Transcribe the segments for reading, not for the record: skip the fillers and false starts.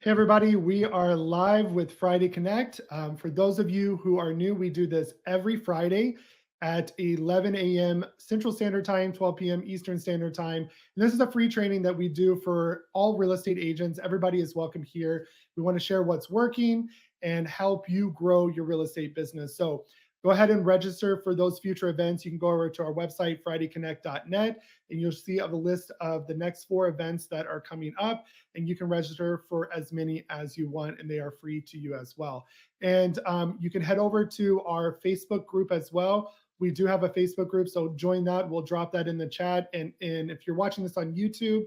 Hey everybody, we are live with Friday Connect. For those of you who are new, we do this every Friday at 11 a.m. Central Standard Time, 12 p.m. Eastern Standard Time. And this is a free training that we do for all real estate agents. Everybody is welcome here. We want to share what's working and help you grow your real estate business. So go ahead and register for those future events. You can go over to our website, fridayconnect.net, and you'll see a list of the next 4 events that are coming up. And you can register for as many as you want, and they are free to you as well. And you can head over to our Facebook group as well. We do have a Facebook group, so join that. We'll drop that in the chat. And if you're watching this on YouTube,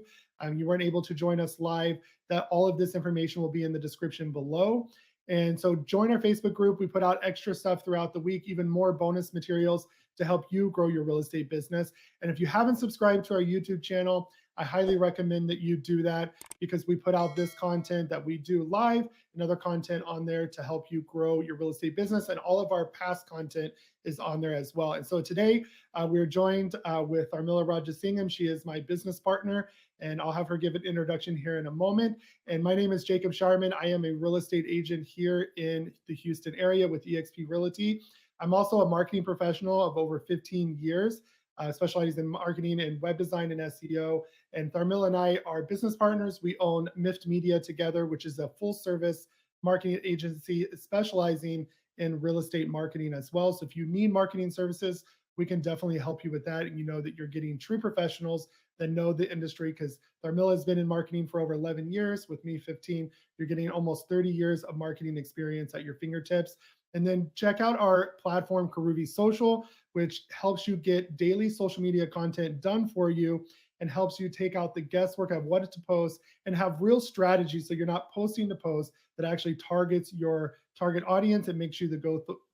you weren't able to join us live, that all of this information will be in the description below. And so join our Facebook group. We put out extra stuff throughout the week, even more bonus materials to help you grow your real estate business. And if you haven't subscribed to our YouTube channel, I highly recommend that you do that, because we put out this content that we do live and other content on there to help you grow your real estate business. And all of our past content is on there as well. And so today we're joined with Armila Rajasingham. She is my business partner, and I'll have her give an introduction here in a moment. And my name is Jacob Sharman. I am a real estate agent here in the Houston area with eXp Realty. I'm also a marketing professional of over 15 years, specializing in marketing and web design and SEO. And Tharmila and I are business partners. We own Mift Media together, which is a full service marketing agency specializing in real estate marketing as well. So if you need marketing services, we can definitely help you with that. And you know that you're getting true professionals that know the industry, because Tharmila has been in marketing for over 11 years, with me 15. You're getting almost 30 years of marketing experience at your fingertips. And then check out our platform, Karuvi Social, which helps you get daily social media content done for you and helps you take out the guesswork of what to post and have real strategies, so you're not posting to post, that actually targets your target audience and makes you the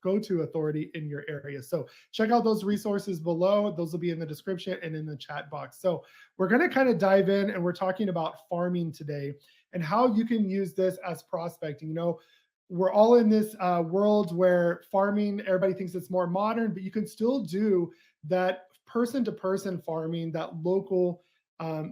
go-to authority in your area. So check out those resources below. Those will be in the description and in the chat box. So we're going to kind of dive in, and we're talking about farming today and how you can use this as prospecting. You know, we're all in this world where farming, everybody thinks it's more modern, but you can still do that person-to-person farming, that local,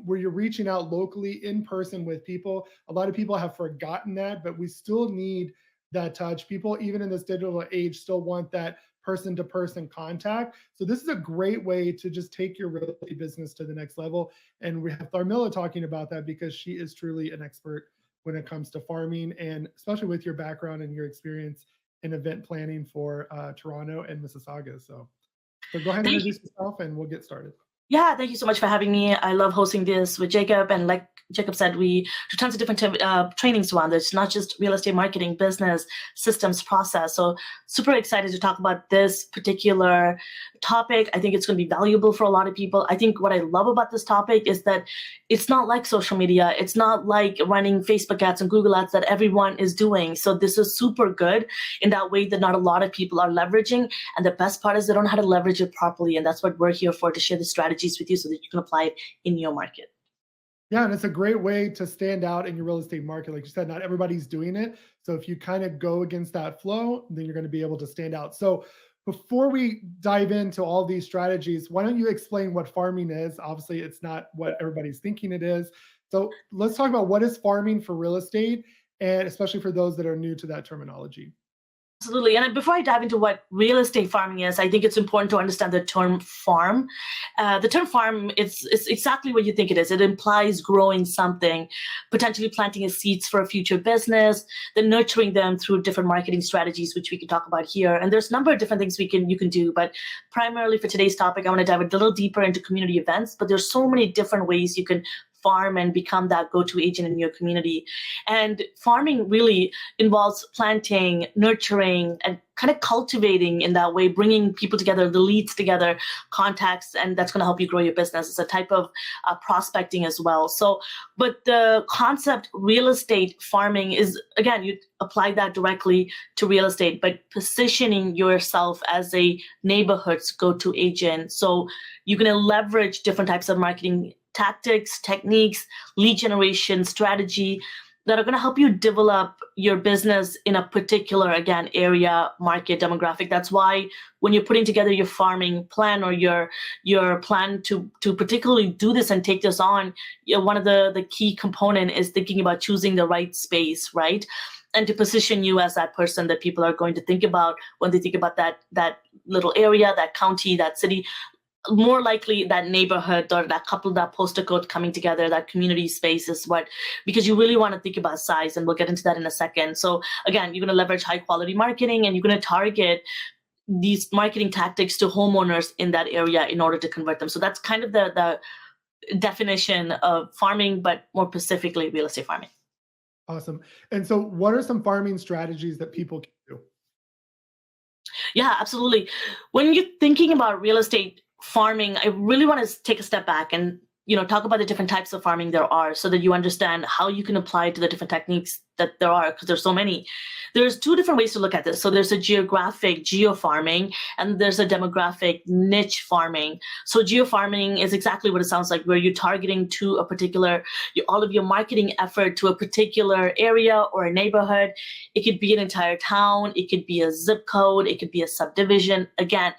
where you're reaching out locally in person with people. A lot of people have forgotten that, but we still need that touch. People, even in this digital age, still want that person-to-person contact. So this is a great way to just take your real estate business to the next level. And we have Tharmila talking about that, because she is truly an expert when it comes to farming, and especially with your background and your experience in event planning for Toronto and Mississauga. So go ahead and introduce yourself, and we'll get started. Yeah, thank you so much for having me. I love hosting this with Jacob. And like Jacob said, we do tons of different trainings around this, not just real estate marketing, business, systems, process. So super excited to talk about this particular topic. I think it's going to be valuable for a lot of people. I think what I love about this topic is that it's not like social media. It's not like running Facebook ads and Google ads that everyone is doing. So this is super good in that way that not a lot of people are leveraging. And the best part is they don't know how to leverage it properly. And that's what we're here for, to share the strategies with you so that you can apply it in your market. Yeah, and it's a great way to stand out in your real estate market. Like you said, not everybody's doing it. So if you kind of go against that flow, then you're going to be able to stand out. So before we dive into all these strategies, why don't you explain what farming is? Obviously, it's not what everybody's thinking it is. So let's talk about what is farming for real estate, and especially for those that are new to that terminology. Absolutely. And before I dive into what real estate farming is, I think it's important to understand the term farm. The term farm, it's exactly what you think it is. It implies growing something, potentially planting a seeds for a future business, then nurturing them through different marketing strategies, which we can talk about here. And there's a number of different things you can do. But primarily for today's topic, I want to dive a little deeper into community events. But there's so many different ways you can farm and become that go-to agent in your community. And farming really involves planting, nurturing, and kind of cultivating in that way, bringing people together, the leads together, contacts, and that's going to help you grow your business. It's a type of prospecting as well. So, but the concept real estate farming is, again, you apply that directly to real estate, but positioning yourself as a neighborhood's go-to agent. So you're going to leverage different types of marketing tactics, techniques, lead generation, strategy, that are going to help you develop your business in a particular, again, area, market, demographic. That's why when you're putting together your farming plan or your plan to particularly do this and take this on, one of the key component is thinking about choosing the right space, right? And to position you as that person that people are going to think about when they think about that little area, that county, that city. More likely that neighborhood or that couple, that postal code coming together, that community space is what, because you really want to think about size, and we'll get into that in a second. So again, you're going to leverage high quality marketing, and you're going to target these marketing tactics to homeowners in that area in order to convert them. So that's kind of the definition of farming, but more specifically real estate farming. Awesome. And so what are some farming strategies that people can do? Yeah, absolutely. When you're thinking about real estate farming, I really want to take a step back and talk about the different types of farming there are, so that you understand how you can apply to the different techniques that there are, because there's so many. There's two different ways to look at this. So there's a geographic geo-farming, and there's a demographic niche farming. So geo-farming is exactly what it sounds like, where you're targeting to a particular, all of your marketing effort to a particular area or a neighborhood. It could be an entire town, it could be a zip code, it could be a subdivision. Again,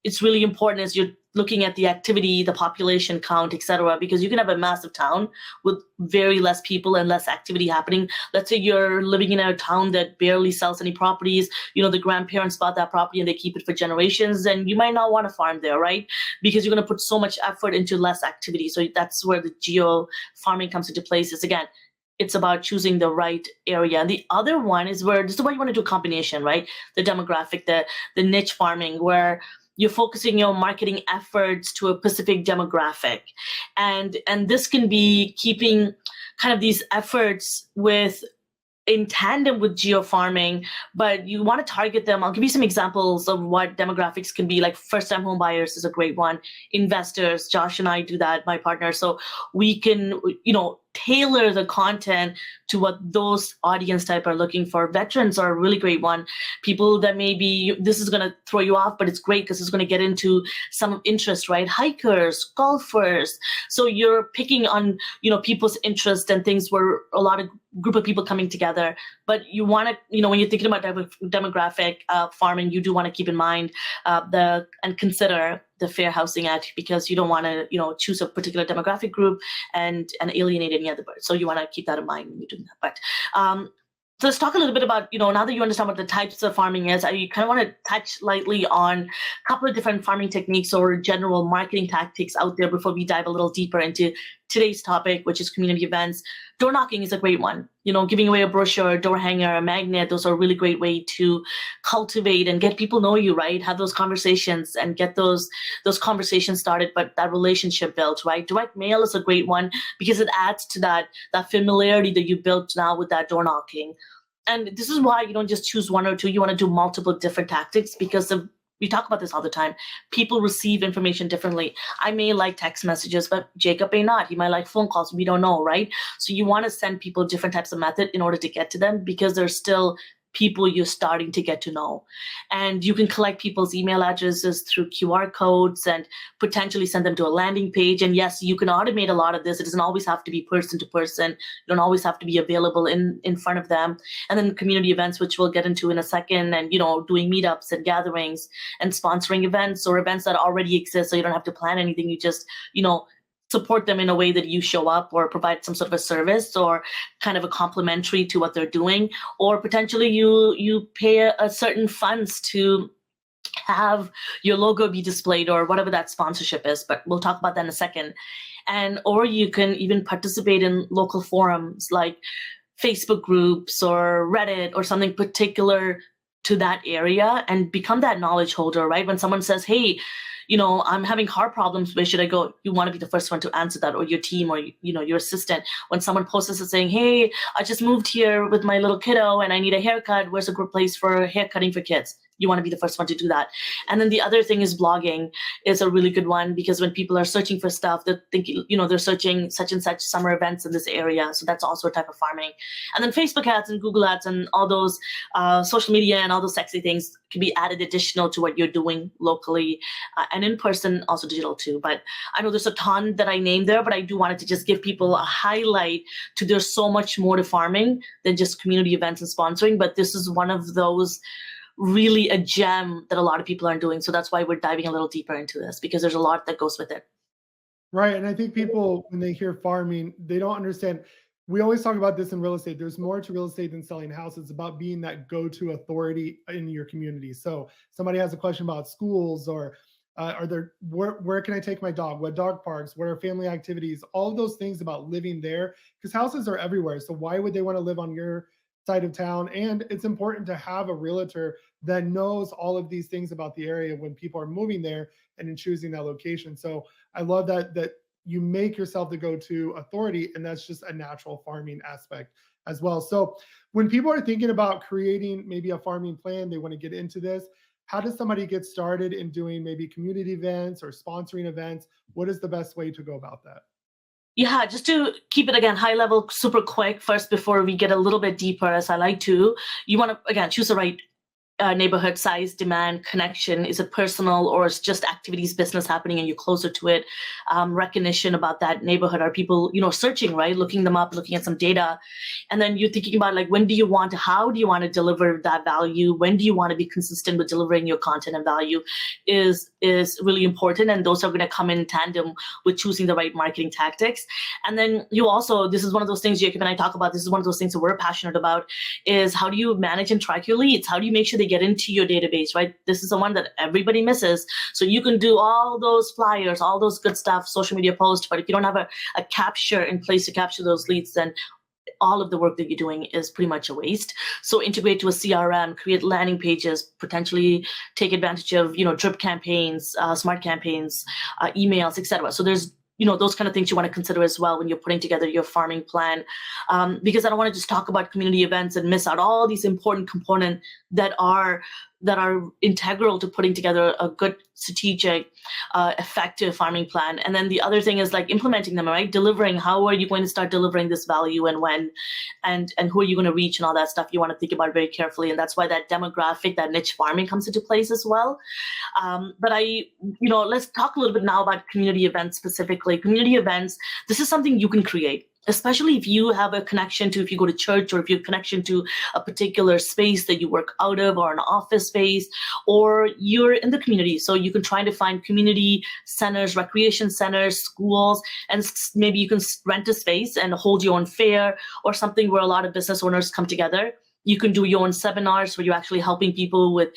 it's really important as you're looking at the activity, the population count, et cetera, because you can have a massive town with very less people and less activity happening. Let's say you're living in a town that barely sells any properties. The grandparents bought that property and they keep it for generations, and you might not want to farm there, right? Because you're going to put so much effort into less activity. So that's where the geo farming comes into place. Is again, it's about choosing the right area. And the other one is where, this is why you want to do a combination, right? The demographic, the niche farming, where you're focusing your marketing efforts to a specific demographic. And this can be keeping kind of these efforts in tandem with geo-farming, but you want to target them. I'll give you some examples of what demographics can be. Like first-time home buyers is a great one. Investors, Josh and I do that, my partner. So we can, tailor the content to what those audience type are looking for. Veterans are a really great one. People that maybe, this is going to throw you off, but it's great because it's going to get into some interest, right? Hikers, golfers. So you're picking on, people's interest and things where a lot of group of people coming together. But you want to, when you're thinking about demographic farming, you do want to keep in mind and consider the Fair Housing Act, because you don't want to, choose a particular demographic group and alienate any other. So you want to keep that in mind when you're doing that. But so let's talk a little bit about, now that you understand what the types of farming is, I kind of want to touch lightly on a couple of different farming techniques or general marketing tactics out there before we dive a little deeper into today's topic, which is community events. Door knocking is a great one. Giving away a brochure, a door hanger, a magnet, those are a really great way to cultivate and get people know you, right? Have those conversations and get those conversations started, but that relationship built, right? Direct mail is a great one because it adds to that familiarity that you built now with that door knocking. And this is why you don't just choose one or two. You want to do multiple different tactics, because we talk about this all the time. People receive information differently. I may like text messages, but Jacob may not. He might like phone calls. We don't know, right? So you want to send people different types of method in order to get to them, because they're still people you're starting to get to know. And you can collect people's email addresses through QR codes and potentially send them to a landing page. And yes, you can automate a lot of this. It doesn't always have to be person to person. You don't always have to be available in front of them. And then community events, which we'll get into in a second, and doing meetups and gatherings and sponsoring events or events that already exist, so you don't have to plan anything. You just support them in a way that you show up, or provide some sort of a service or kind of a complementary to what they're doing, or potentially you pay a certain funds to have your logo be displayed, or whatever that sponsorship is, but we'll talk about that in a second. Or you can even participate in local forums like Facebook groups or Reddit or something particular to that area, and become that knowledge holder, right? When someone says, hey, I'm having car problems, where should I go? You want to be the first one to answer that, or your team, or, your assistant. When someone posts this saying, hey, I just moved here with my little kiddo and I need a haircut, where's a good place for hair cutting for kids? you want to be the first one to do that. And then the other thing is blogging is a really good one, because when people are searching for stuff, they're thinking, they're searching such and such summer events in this area. So that's also a type of farming. And then Facebook ads and Google ads and all those social media and all those sexy things can be added additional to what you're doing locally and in person, also digital too. But I know there's a ton that I named there, but I do wanted to just give people a highlight to there's so much more to farming than just community events and sponsoring. But this is one of those really a gem that a lot of people aren't doing. So that's why we're diving a little deeper into this, because there's a lot that goes with it. Right. And I think people, when they hear farming, they don't understand. We always talk about this in real estate. There's more to real estate than selling houses. It's about being that go-to authority in your community. So somebody has a question about schools, or are there, where can I take my dog? What dog parks? What are family activities? All of those things about living there, because houses are everywhere. So why would they want to live on your side of town? And it's important to have a realtor that knows all of these things about the area when people are moving there and in choosing that location. So I love that you make yourself the go-to authority, and that's just a natural farming aspect as well. So when people are thinking about creating maybe a farming plan, they want to get into this. How does somebody get started in doing maybe community events or sponsoring events? What is the best way to go about that? Yeah, just to keep it again high level, super quick first before we get a little bit deeper, as I like to, you want to again choose the right neighborhood, size, demand, connection. Is it personal, or is just activities, business happening and you're closer to it? Recognition about that neighborhood. Are people, searching, right? Looking them up, looking at some data. And then you're thinking about like, how do you want to deliver that value? When do you want to be consistent with delivering your content and value is really important. And those are going to come in tandem with choosing the right marketing tactics. And then you also, this is one of those things Jacob and I talk about, this is one of those things that we're passionate about, is how do you manage and track your leads? How do you make sure they get into your database, right? This is the one that everybody misses. So you can do all those flyers, all those good stuff, social media posts, but if you don't have a capture in place to capture those leads, then all of the work that you're doing is pretty much a waste. So integrate to a CRM, create landing pages, potentially take advantage of, drip campaigns, smart campaigns, emails, etc. So there's those kind of things you want to consider as well when you're putting together your farming plan, because I don't want to just talk about community events and miss out all these important components that are integral to putting together a good strategic, effective farming plan. And then the other thing is like implementing them, right? Delivering. How are you going to start delivering this value, and when, and who are you going to reach, and all that stuff you want to think about very carefully. And that's why that demographic, that niche farming comes into place as well. But let's talk a little bit now about community events specifically. Community events, this is something you can create, especially if you have a connection to, if you go to church, or if you have a connection to a particular space that you work out of, or an office space, or you're in the community. So you can try to find community centers, recreation centers, schools, and maybe you can rent a space and hold your own fair or something where a lot of business owners come together. You can do your own seminars where you're actually helping people with,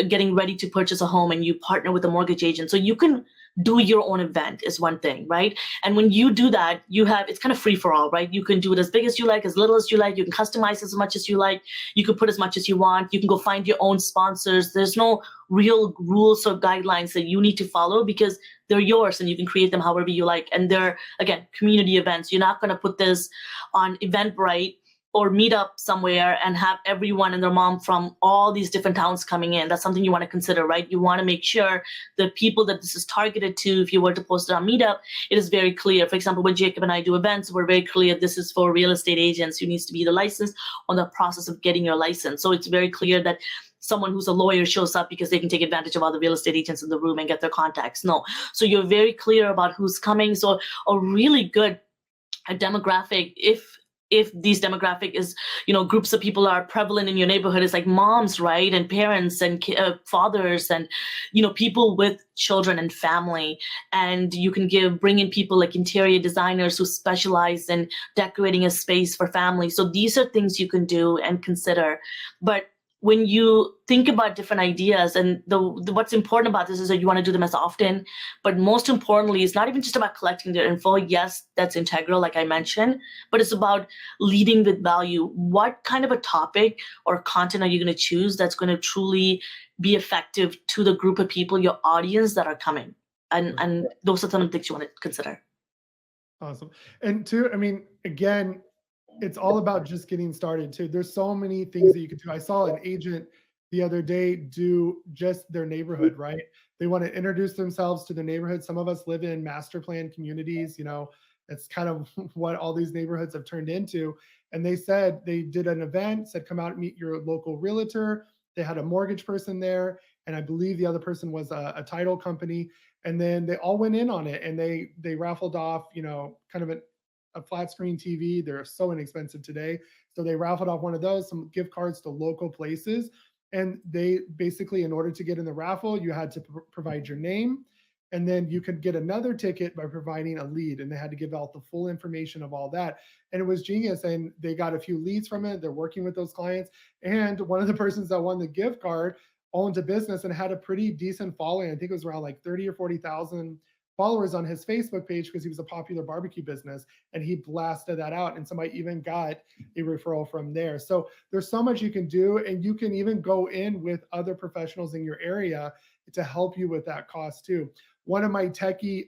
getting ready to purchase a home, and you partner with a mortgage agent. So you can do your own event is one thing, right? And when you do that, it's kind of free for all, right? You can do it as big as you like, as little as you like. You can customize as much as you like. You can put as much as you want. You can go find your own sponsors. There's no real rules or guidelines that you need to follow, because they're yours and you can create them however you like. And they're, again, community events. You're not going to put this on Eventbrite or meet up somewhere and have everyone and their mom from all these different towns coming in. That's something you want to consider, right? You want to make sure the people that this is targeted to, if you were to post it on Meetup, it is very clear. For example, when Jacob and I do events, we're very clear this is for real estate agents who needs to be the license on the process of getting your license. So it's very clear that someone who's a lawyer shows up because they can take advantage of all the real estate agents in the room and get their contacts. No. So you're very clear about who's coming. So a really good demographic, if these demographic is, groups of people are prevalent in your neighborhood, is like moms, right? And parents and fathers and, people with children and family. And you can bring in people like interior designers who specialize in decorating a space for family. So these are things you can do and consider. But when you think about different ideas, and what's important about this is that you want to do them as often, but most importantly, it's not even just about collecting their info. Yes, that's integral, like I mentioned, but it's about leading with value. What kind of a topic or content are you going to choose that's going to truly be effective to the group of people, your audience that are coming? And those are some of the things you want to consider. Awesome. And two, again, it's all about just getting started too. There's so many things that you could do. I saw an agent the other day do just their neighborhood, right? They want to introduce themselves to their neighborhood. Some of us live in master plan communities, it's kind of what all these neighborhoods have turned into. And they said they did an event, said, come out and meet your local realtor. They had a mortgage person there. And I believe the other person was a title company. And then they all went in on it, and they raffled off, kind of a flat screen TV. They're so inexpensive today. So they raffled off one of those, some gift cards to local places. And they basically, in order to get in the raffle, you had to provide your name. And then you could get another ticket by providing a lead. And they had to give out the full information of all that. And it was genius. And they got a few leads from it. They're working with those clients. And one of the persons that won the gift card owned a business and had a pretty decent following. I think it was around like 30 or 40,000 followers on his Facebook page, because he was a popular barbecue business, and he blasted that out, and somebody even got a referral from there. So there's so much you can do, and you can even go in with other professionals in your area to help you with that cost too. One of my techie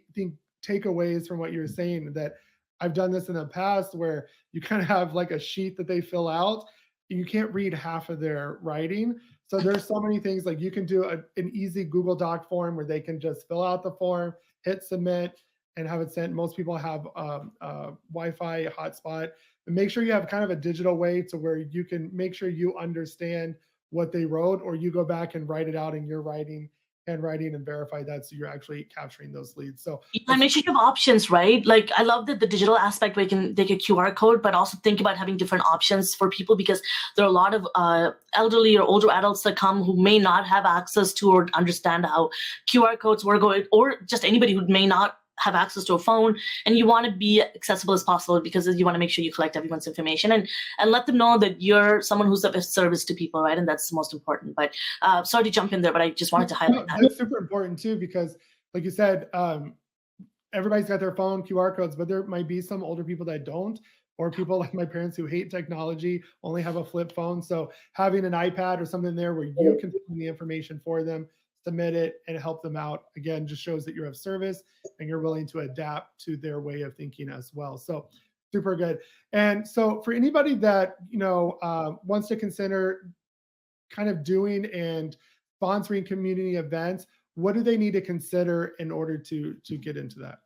takeaways from what you were saying, that I've done this in the past, where you kind of have like a sheet that they fill out, and you can't read half of their writing. So there's so many things, like you can do an easy Google Doc form where they can just fill out the form, hit submit, and have it sent. Most people have Wi-Fi hotspot. And make sure you have kind of a digital way to where you can make sure you understand what they wrote, or you go back and write it out in your handwriting, and verify that, so you're actually capturing those leads. So and make sure you have options, right? Like, I love that the digital aspect where you can take a QR code, but also think about having different options for people, because there are a lot of elderly or older adults that come who may not have access to or understand how QR codes work, or just anybody who may not have access to a phone, and you want to be accessible as possible, because you want to make sure you collect everyone's information and let them know that you're someone who's of service to people, right? And that's the most important. But sorry to jump in there, but I just wanted to highlight that. That's super important too, because like you said, everybody's got their phone QR codes, but there might be some older people that don't, or people like my parents who hate technology, only have a flip phone. So having an iPad or something there where you can put in the information for them, submit it, and help them out, again, just shows that you're of service and you're willing to adapt to their way of thinking as well. So super good. And so for anybody that wants to consider kind of doing and sponsoring community events, what do they need to consider in order to get into that?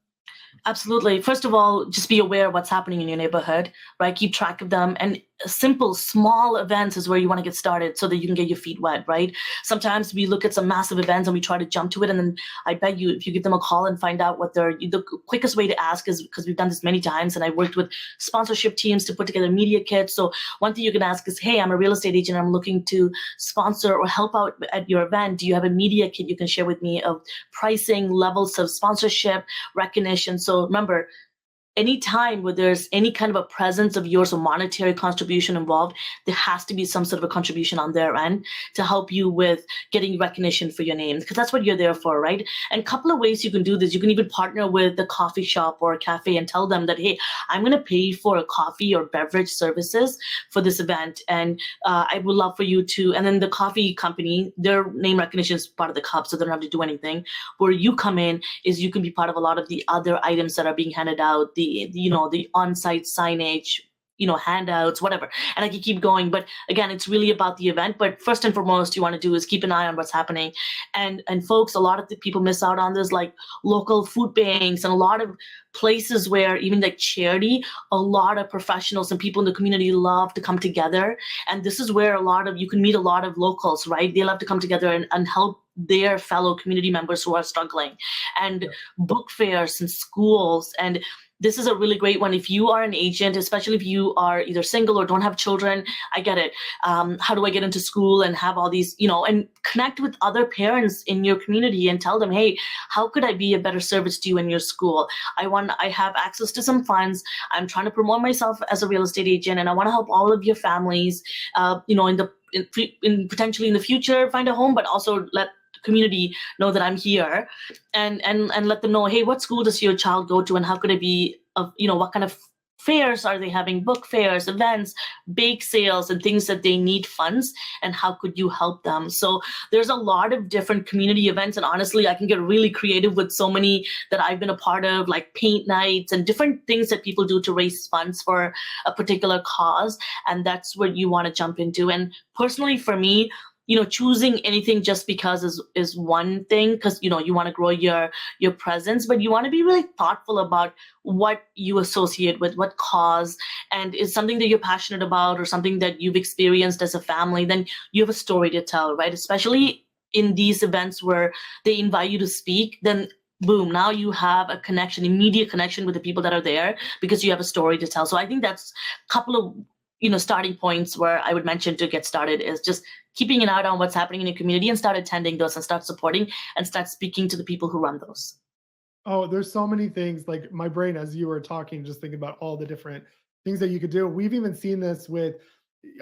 Absolutely. First of all, just be aware of what's happening in your neighborhood, right? Keep track of them. And simple, small events is where you want to get started so that you can get your feet wet, right? Sometimes we look at some massive events and we try to jump to it. And then I bet you, if you give them a call and find out the quickest way to ask is, because we've done this many times, and I worked with sponsorship teams to put together media kits. So one thing you can ask is, hey, I'm a real estate agent. I'm looking to sponsor or help out at your event. Do you have a media kit you can share with me of pricing, levels of sponsorship, recognition? So remember, anytime where there's any kind of a presence of yours or monetary contribution involved, there has to be some sort of a contribution on their end to help you with getting recognition for your name, because that's what you're there for, right? And a couple of ways you can do this. You can even partner with a coffee shop or a cafe and tell them that, hey, I'm going to pay for a coffee or beverage services for this event. And I would love for you to, and then the coffee company, their name recognition is part of the cup, so they don't have to do anything. Where you come in is you can be part of a lot of the other items that are being handed out, the on-site signage, handouts, whatever. And I can keep going. But again, it's really about the event. But first and foremost, you want to do is keep an eye on what's happening. And folks, a lot of the people miss out on this, like local food banks and a lot of places where even like charity, a lot of professionals and people in the community love to come together. And this is where you can meet a lot of locals, right? They love to come together and help their fellow community members who are struggling. And book fairs and schools. And this is a really great one. If you are an agent, especially if you are either single or don't have children, I get it. How do I get into school and have all these, and connect with other parents in your community and tell them, hey, how could I be a better service to you in your school? I have access to some funds. I'm trying to promote myself as a real estate agent, and I want to help all of your families, in potentially in the future, find a home, but also let community know that I'm here, and let them know, hey, what school does your child go to, and how could it be what kind of fairs are they having, book fairs, events, bake sales, and things that they need funds, and how could you help them? So there's a lot of different community events, and honestly, I can get really creative with so many that I've been a part of, like paint nights and different things that people do to raise funds for a particular cause, and that's what you want to jump into. And personally, for me, choosing anything just because is one thing, because you want to grow your presence, but you want to be really thoughtful about what you associate with, what cause, and is something that you're passionate about or something that you've experienced as a family, then you have a story to tell, right? Especially in these events where they invite you to speak, then boom, now you have a connection, immediate connection with the people that are there because you have a story to tell. So I think that's a couple of starting points where I would mention to get started is just keeping an eye on what's happening in your community and start attending those and start supporting and start speaking to the people who run those. Oh, there's so many things, like my brain as you were talking, just thinking about all the different things that you could do. We've even seen this with,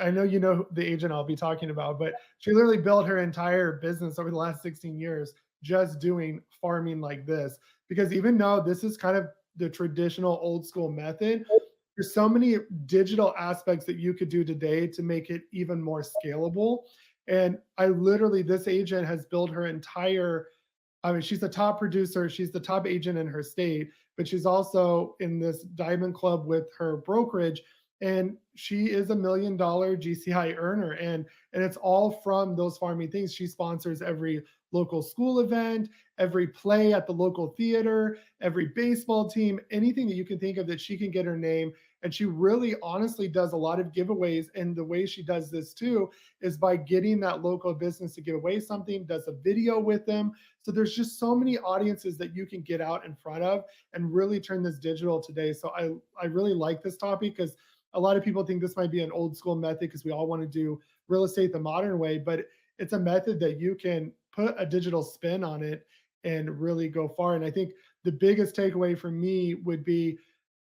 I know you know the agent I'll be talking about, but she literally built her entire business over the last 16 years just doing farming like this. Because even though this is kind of the traditional old school method, there's so many digital aspects that you could do today to make it even more scalable. And I literally, this agent has built her entire, I mean, she's the top producer, she's the top agent in her state, but she's also in this diamond club with her brokerage. And she is $1 million GCI earner. And it's all from those farming things. She sponsors every local school event, every play at the local theater, every baseball team, anything that you can think of that she can get her name. And she really honestly does a lot of giveaways. And the way she does this too is by getting that local business to give away something, does a video with them. So there's just so many audiences that you can get out in front of and really turn this digital today. So I really like this topic because a lot of people think this might be an old school method because we all want to do real estate the modern way, but it's a method that you can put a digital spin on it and really go far. And I think the biggest takeaway for me would be,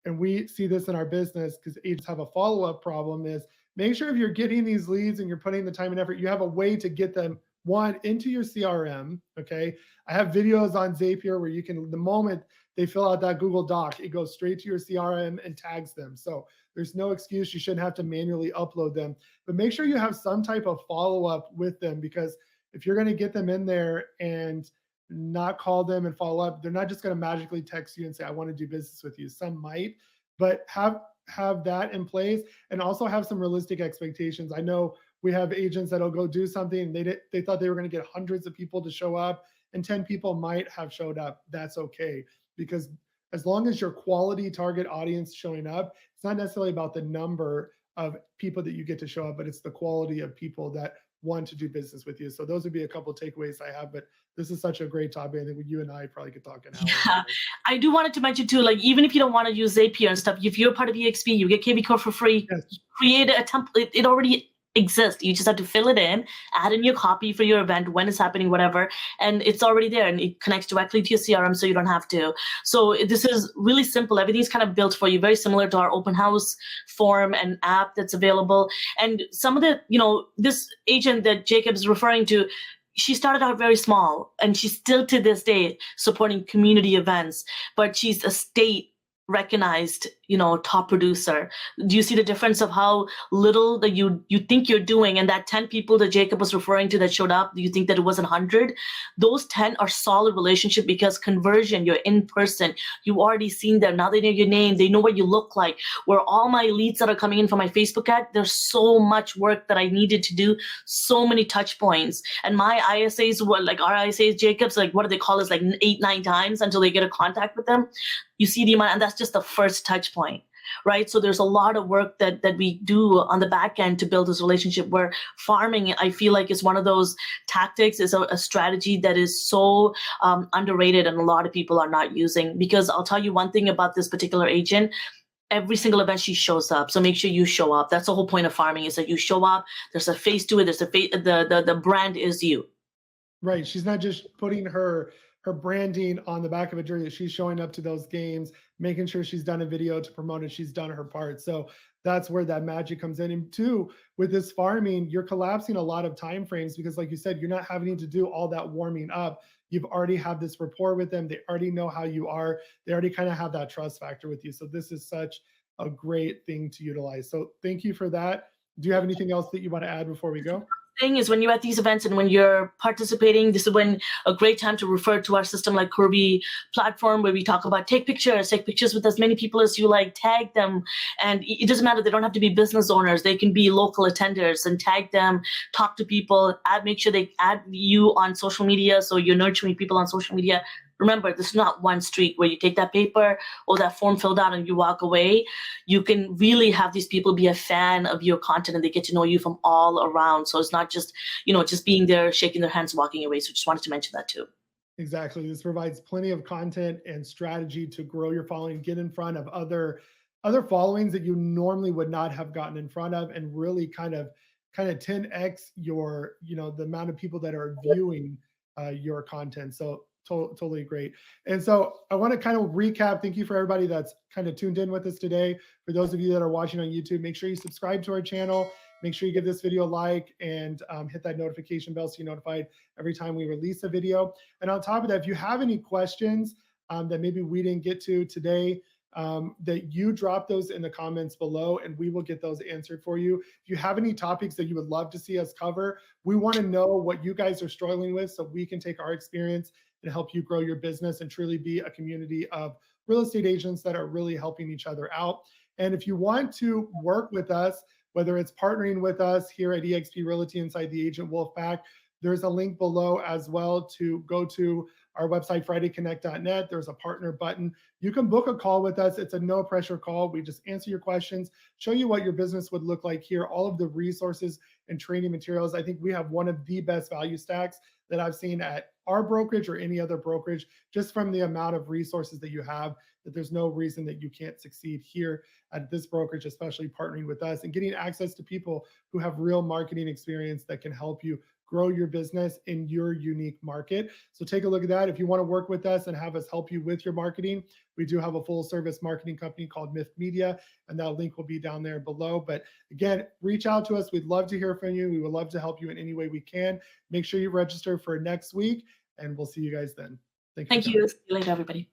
and we see this in our business because agents have a follow-up problem, is make sure if you're getting these leads and you're putting the time and effort, you have a way to get them, one, into your CRM. Okay. I have videos on Zapier where you can, the moment they fill out that Google Doc, it goes straight to your CRM and tags them. So there's no excuse. You shouldn't have to manually upload them, but make sure you have some type of follow-up with them, because if you're going to get them in there and not call them and follow up, they're not just going to magically text you and say, I want to do business with you. Some might, but have that in place and also have some realistic expectations. I know we have agents that'll go do something and they thought they were going to get hundreds of people to show up, and 10 people might have showed up. That's okay, because as long as your quality target audience showing up, it's not necessarily about the number of people that you get to show up, but it's the quality of people that want to do business with you. So those would be a couple of takeaways I have, but this is such a great topic. I think you and I probably could talk an hour. Yeah, I do wanted to mention too, like, even if you don't want to use Zapier and stuff, if you're part of EXP, you get kvCORE for free. Yes. Create a template. It already exists. You just have to fill it in, add in your copy for your event, when it's happening, whatever, and it's already there and it connects directly to your CRM, so you don't have to. So this is really simple. Everything's kind of built for you, very similar to our open house form and app that's available. And some of the, this agent that Jacob's referring to, she started out very small and she's still to this day supporting community events, but she's a state recognized, top producer. Do you see the difference of how little that you think you're doing, and that 10 people that Jacob was referring to that showed up, do you think that it wasn't 100? Those 10 are solid relationship, because conversion, you're in person, you already seen them, now they know your name, they know what you look like. Where all my leads that are coming in from my Facebook ad, there's so much work that I needed to do, so many touch points. And my ISAs were like, our ISAs, Jacob's, like, what do they call us, like 8-9 times until they get a contact with them. You see the amount, and that's just the first touch point, right? So there's a lot of work that we do on the back end to build this relationship, where farming, I feel like, is one of those tactics, is a strategy that is so underrated and a lot of people are not using. Because I'll tell you one thing about this particular agent, every single event she shows up. So make sure you show up. That's the whole point of farming, is that you show up, there's a face to it, there's a face, the brand is you. Right. She's not just putting her branding on the back of a jersey. She's showing up to those games, making sure she's done a video to promote it. She's done her part. So that's where that magic comes in. And two, with this farming, you're collapsing a lot of time frames, because like you said, you're not having to do all that warming up. You've already have this rapport with them. They already know how you are. They already kind of have that trust factor with you. So this is such a great thing to utilize. So thank you for that. Do you have anything else that you want to add before we go? thing is when you're at these events and when you're participating, this is when a great time to refer to our system like Kirby platform, where we talk about take pictures with as many people as you like, tag them. And it doesn't matter. They don't have to be business owners. They can be local attenders, and tag them, talk to people, make sure they add you on social media. So you're nurturing people on social media. Remember, this is not one street where you take that paper or that form filled out and you walk away. You can really have these people be a fan of your content, and they get to know you from all around. So it's not just, just being there, shaking their hands, walking away. So just wanted to mention that too. Exactly. This provides plenty of content and strategy to grow your following, get in front of other followings that you normally would not have gotten in front of, and really kind of 10x your, the amount of people that are viewing your content. So totally great. And so I want to kind of recap. Thank you for everybody that's kind of tuned in with us today. For those of you that are watching on YouTube, make sure you subscribe to our channel. Make sure you give this video a like, and hit that notification bell so you're notified every time we release a video. And on top of that, if you have any questions that maybe we didn't get to today, that you drop those in the comments below, and we will get those answered for you. If you have any topics that you would love to see us cover, we want to know what you guys are struggling with so we can take our experience and help you grow your business and truly be a community of real estate agents that are really helping each other out. And if you want to work with us, whether it's partnering with us here at eXp Realty inside the Agent Wolf Pack, there's a link below as well to go to our website, FridayConnect.net. There's a partner button. You can book a call with us. It's a no pressure call. We just answer your questions, show you what your business would look like here, all of the resources and training materials. I think we have one of the best value stacks that I've seen at our brokerage or any other brokerage, just from the amount of resources that you have, that there's no reason that you can't succeed here at this brokerage, especially partnering with us and getting access to people who have real marketing experience that can help you grow your business in your unique market. So take a look at that. If you want to work with us and have us help you with your marketing, we do have a full service marketing company called Myth Media, and that link will be down there below. But again, reach out to us. We'd love to hear from you. We would love to help you in any way we can. Make sure you register for next week, and we'll see you guys then. Thank you. See you later, everybody.